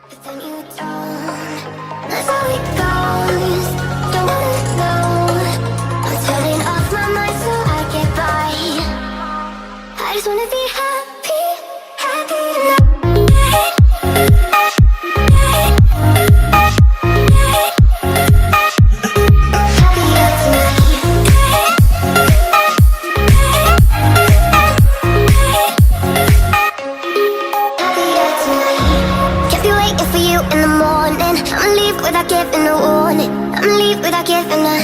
But then you don't. That's how it goes. Don't wanna know. I'm turning off my mind so I get by. I just wanna be happy, happy tonight. Without giving a warning, I'ma leave without giving a.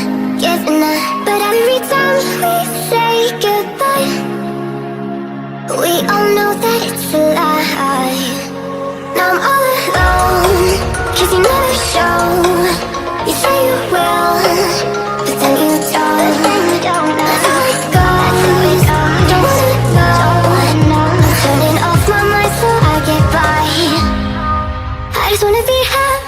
But every time we say goodbye, we all know that it's a lie. Now I'm all alone, 'cause you never show. You say you will, but then you don't. That's how it goes. Don't wanna know. I'm turning off my mind so I get by. I just wanna be happy.